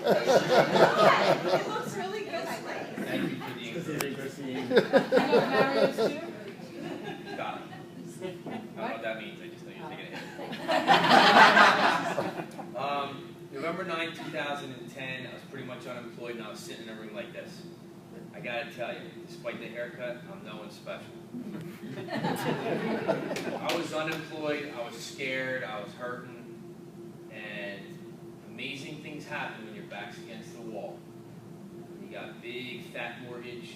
It looks really good, I like it. Thank you for the encouragement. You know Mario's too? Stop. I don't know what that means. I just know you're taking it. November 9, 2010, I was pretty much unemployed and I was sitting in a room like this. I gotta tell you, despite the haircut, I'm no one special. I was unemployed, I was scared, I was hurting, and amazing things happen when your back's against the wall. You got big, fat mortgages,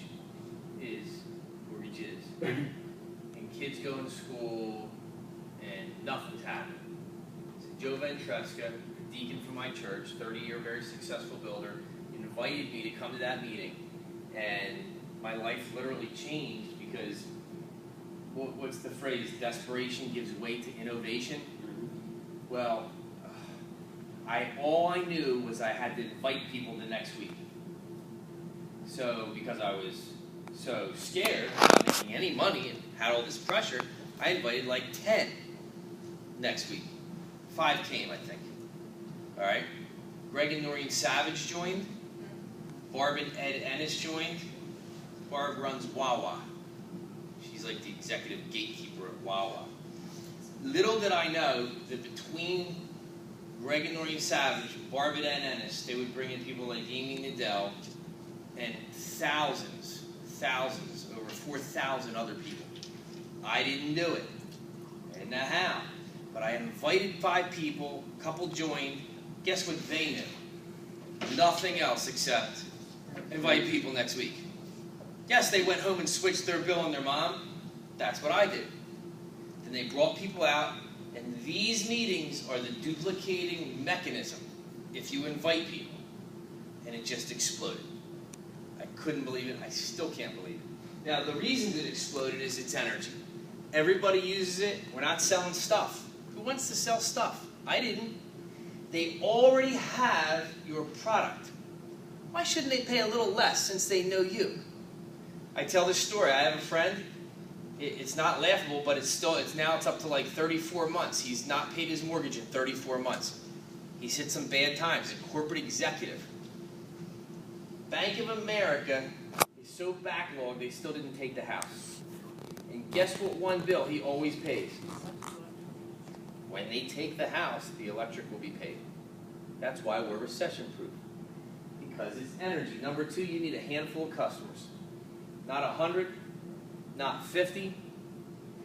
and kids going to school, and nothing's happening. So Joe Ventresca, a deacon from my church, 30-year, very successful builder, invited me to come to that meeting, and my life literally changed because, what's the phrase, desperation gives way to innovation? Well, all I knew was I had to invite people the next week. So, because I was so scared, not making any money, and had all this pressure, I invited like 10 next week. 5 came, I think. All right? Greg and Noreen Savage joined. Barb and Ed Ennis joined. Barb runs Wawa. She's like the executive gatekeeper at Wawa. Little did I know that between Greg and Noreen Savage, Barb and Ed Ennis, they would bring in people like Amy Nadell and thousands, over 4,000 other people. I didn't do it. I didn't know how. But I invited 5 people, a couple joined. Guess what they knew? Nothing else except invite people next week. Yes, they went home and switched their bill on their mom. That's what I did. Then they brought people out, and these meetings are the duplicating mechanism if you invite people. And it just exploded. I couldn't believe it. I still can't believe it. Now, the reason it exploded is its energy. Everybody uses it. We're not selling stuff. Who wants to sell stuff? I didn't. They already have your product. Why shouldn't they pay a little less since they know you? I tell this story. I have a friend. It's not laughable, but it's up to like 34 months. He's not paid his mortgage in 34 months. He's hit some bad times. A corporate executive. Bank of America is so backlogged they still didn't take the house. And guess what one bill he always pays? When they take the house, the electric will be paid. That's why we're recession-proof. Because it's energy. Number 2, you need a handful of customers. Not 100, not 50.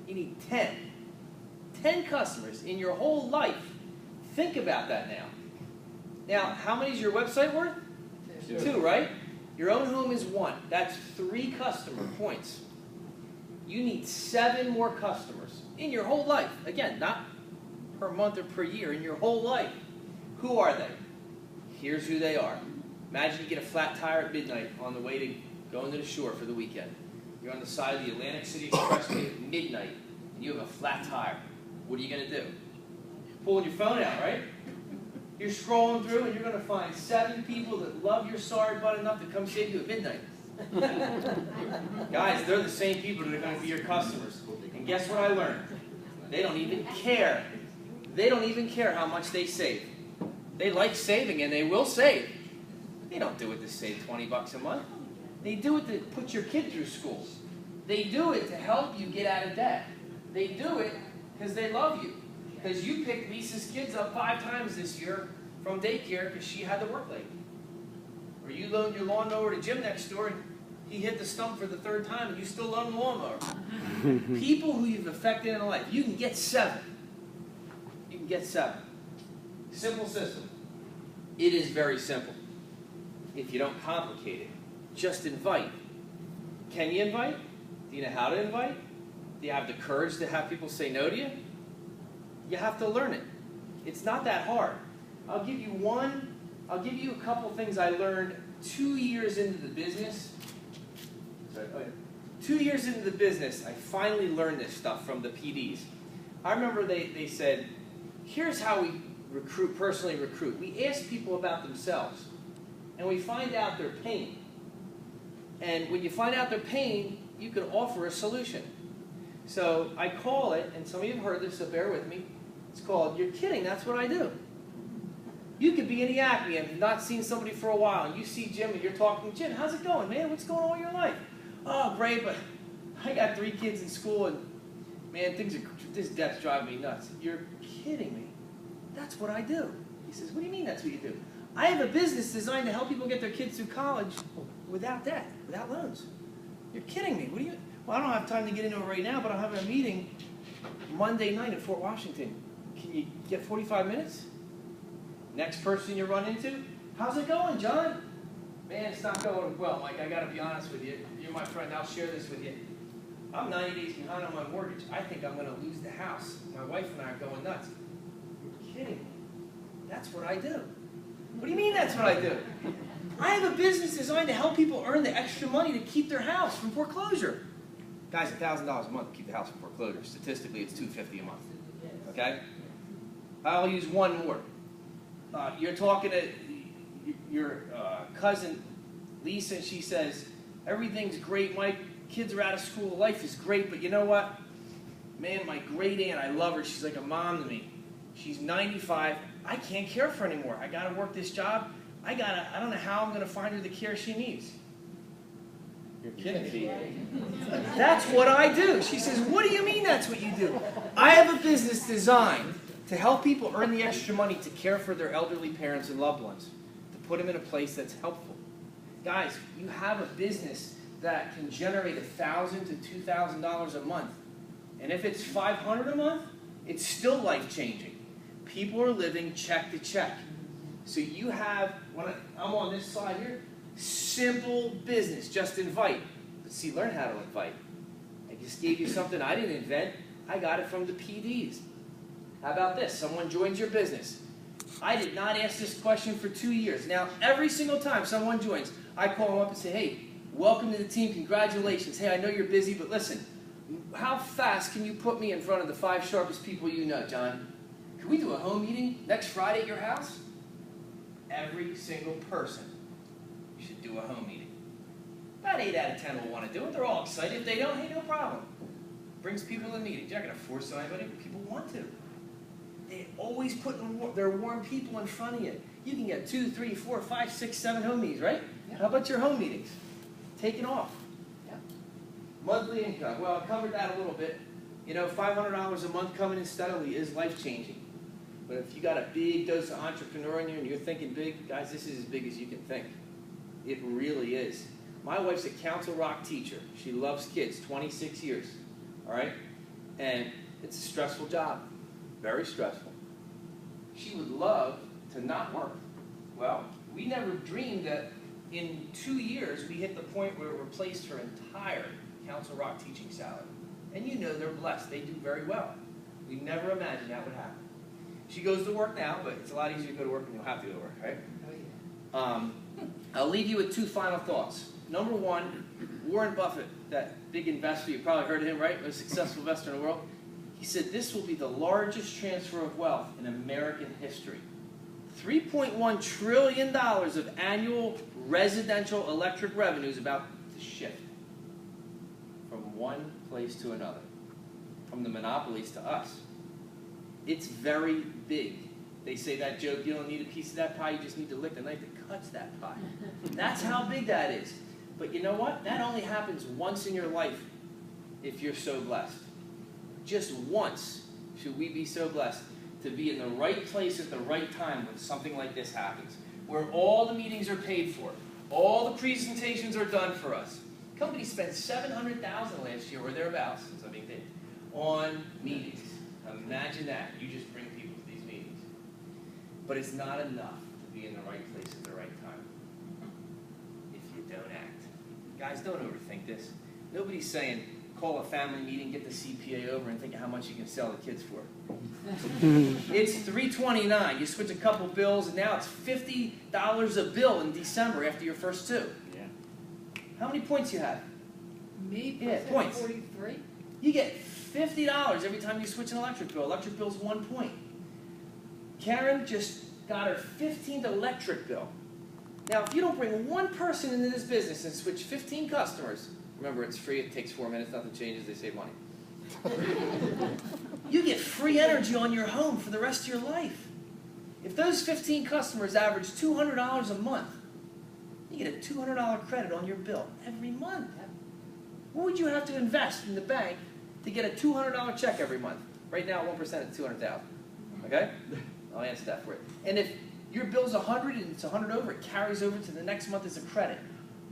You need 10. 10 customers in your whole life. Think about that now. Now, how many is your website worth? 2, right? Your own home is 1. That's 3 customer points. You need 7 more customers in your whole life. Again, not per month or per year, in your whole life. Who are they? Here's who they are. Imagine you get a flat tire at midnight on the way to going to the shore for the weekend. You're on the side of the Atlantic City Expressway at midnight, and you have a flat tire. What are you going to do? Pulling your phone out, right? You're scrolling through, and you're going to find 7 people that love your sorry butt enough to come save you at midnight. Guys, they're the same people that are going to be your customers. And guess what I learned? They don't even care. They don't even care how much they save. They like saving, and they will save. They don't do it to save 20 bucks a month. They do it to put your kid through school. They do it to help you get out of debt. They do it because they love you. Because you picked Lisa's kids up 5 times this year from daycare because she had to work late. Or you loaned your lawnmower to Jim next door and he hit the stump for the 3rd time and you still loan the lawnmower. People who you've affected in life, you can get 7. You can get 7. Simple system. It is very simple. If you don't complicate it, just invite. Can you invite? Do you know how to invite? Do you have the courage to have people say no to you? You have to learn it. It's not that hard. I'll give you a couple things I learned 2 years into the business. 2 years into the business, I finally learned this stuff from the PDs. I remember they said, here's how we personally recruit. We ask people about themselves, and we find out their pain. And when you find out their pain, you can offer a solution. So I call it, and some of you have heard this, so bear with me. It's called, you're kidding, that's what I do. You could be in the Acme and not seen somebody for a while, and you see Jim and you're talking, Jim, how's it going, man? What's going on in your life? Oh, great, but I got 3 kids in school, and man, this debt's driving me nuts. You're kidding me. That's what I do. He says, what do you mean that's what you do? I have a business designed to help people get their kids through college without debt, without loans. You're kidding me. What do you? Well, I don't have time to get into it right now, but I'm having a meeting Monday night in Fort Washington. Can you get 45 minutes? Next person you run into, how's it going, John? Man, it's not going well, Mike. I got to be honest with you. You're my friend. I'll share this with you. I'm 90 days behind on my mortgage. I think I'm going to lose the house. My wife and I are going nuts. You're kidding me. That's what I do. What do you mean that's what I do? I have a business designed to help people earn the extra money to keep their house from foreclosure. Guys, $1,000 a month to keep the house from foreclosure. Statistically, it's $250 a month. Okay? I'll use one more. You're talking to your cousin, Lisa, and she says, everything's great, Mike. Kids are out of school. Life is great, but you know what? Man, my great aunt, I love her. She's like a mom to me. She's 95. I can't care for her anymore. I got to work this job. I don't know how I'm going to find her the care she needs. You're kidding me. That's what I do. She says, what do you mean that's what you do? I have a business designed to help people earn the extra money to care for their elderly parents and loved ones, to put them in a place that's helpful. Guys, you have a business that can generate $1,000 to $2,000 a month. And if it's $500 a month, it's still life-changing. People are living check to check. So you have, when I'm on this side here, simple business, just invite. But see, learn how to invite. I just gave you something I didn't invent. I got it from the PDs. How about this? Someone joins your business. I did not ask this question for 2 years. Now, every single time someone joins, I call them up and say, hey, welcome to the team, congratulations. Hey, I know you're busy, but listen, how fast can you put me in front of the 5 sharpest people you know, John? Can we do a home meeting next Friday at your house? Every single person should do a home meeting. About 8 out of 10 will want to do it. They're all excited. If they don't, hey, no problem. Brings people to meetings. You're not going to force anybody, but people want to. They always put their warm people in front of you. You can get 2, 3, 4, 5, 6, 7 home meetings, right? Yeah. How about your home meetings? Taking off. Yeah. Monthly income. Well, I covered that a little bit. You know, $500 a month coming in steadily is life-changing. But if you got a big dose of entrepreneur in you and you're thinking big, guys, this is as big as you can think. It really is. My wife's a Council Rock teacher. She loves kids, 26 years. All right? And it's a stressful job. Very stressful. She would love to not work. Well, we never dreamed that in 2 years we hit the point where it replaced her entire Council Rock teaching salary. And you know they're blessed. They do very well. We never imagined that would happen. She goes to work now, but it's a lot easier to go to work when you'll have to go to work, right? Oh, yeah. I'll leave you with 2 final thoughts. Number 1, Warren Buffett, that big investor, you probably heard of him, right? Most successful investor in the world. He said this will be the largest transfer of wealth in American history. $3.1 trillion of annual residential electric revenue is about to shift from one place to another, from the monopolies to us. It's very big. They say that joke, you don't need a piece of that pie, you just need to lick the knife that cuts that pie. That's how big that is. But you know what? That only happens once in your life if you're so blessed. Just once should we be so blessed to be in the right place at the right time when something like this happens, where all the meetings are paid for, all the presentations are done for us. Companies spent $700,000 last year, or thereabouts, since I'm being paid, on meetings. Imagine that. You just bring people to these meetings. But it's not enough to be in the right place at the right time if you don't act. Guys, don't overthink this. Nobody's saying, call a family meeting, get the CPA over, and think of how much you can sell the kids for. It's $329. You switch a couple bills, and now it's $50 a bill in December after your first 2. Yeah. How many points you have? Me, yeah, points. 43. You get $50 every time you switch an electric bill. Electric bill's 1 point. Karen just got her 15th electric bill. Now, if you don't bring 1 person into this business and switch 15 customers, remember, it's free, it takes 4 minutes, nothing changes, they save money. You get free energy on your home for the rest of your life. If those 15 customers average $200 a month, you get a $200 credit on your bill every month. What would you have to invest in the bank to get a $200 check every month? Right now, 1% is $200,000. Okay? I'll answer that for you. And if your bill's 100 and it's 100 over, it carries over to the next month as a credit.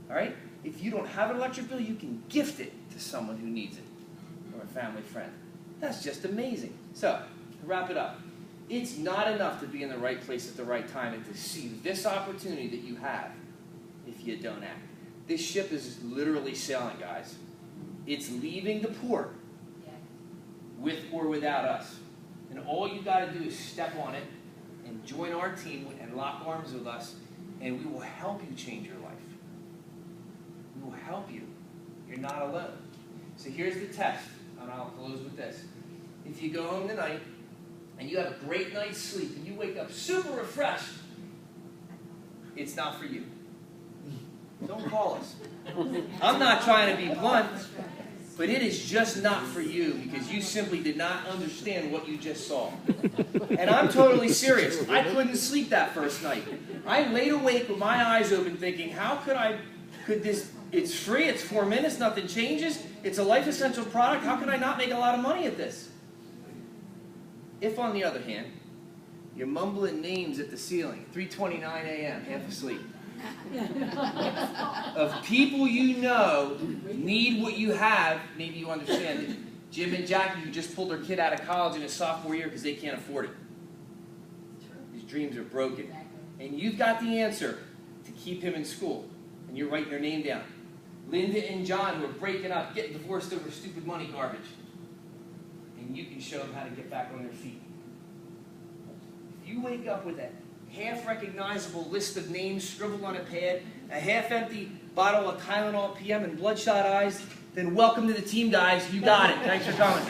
All right? If you don't have an electric bill, you can gift it to someone who needs it, or a family friend. That's just amazing. So, to wrap it up, it's not enough to be in the right place at the right time and to see this opportunity that you have if you don't act. This ship is literally sailing, guys. It's leaving the port with or without us. And all you got to do is step on it and join our team and lock arms with us, and we will help you change your life. We will help you. You're not alone. So here's the test, and I'll close with this. If you go home tonight and you have a great night's sleep and you wake up super refreshed, it's not for you. Don't call us. I'm not trying to be blunt, but it is just not for you because you simply did not understand what you just saw. And I'm totally serious. I couldn't sleep that first night. I laid awake with my eyes open thinking, how could this, it's free, it's 4 minutes, nothing changes, it's a life essential product, how can I not make a lot of money at this? If, on the other hand, you're mumbling names at the ceiling, 3:29 a.m., half asleep, of people you know need what you have, maybe you understand it. Jim and Jackie, who just pulled their kid out of college in his sophomore year because they can't afford it. His dreams are broken. And you've got the answer to keep him in school. And you're writing their name down. Linda and John, who are breaking up, getting divorced over stupid money garbage. And you can show them how to get back on their feet. If you wake up with a half-recognizable list of names scribbled on a pad, a half-empty bottle of Tylenol PM and bloodshot eyes, then welcome to the team, guys. You got it. Thanks for coming.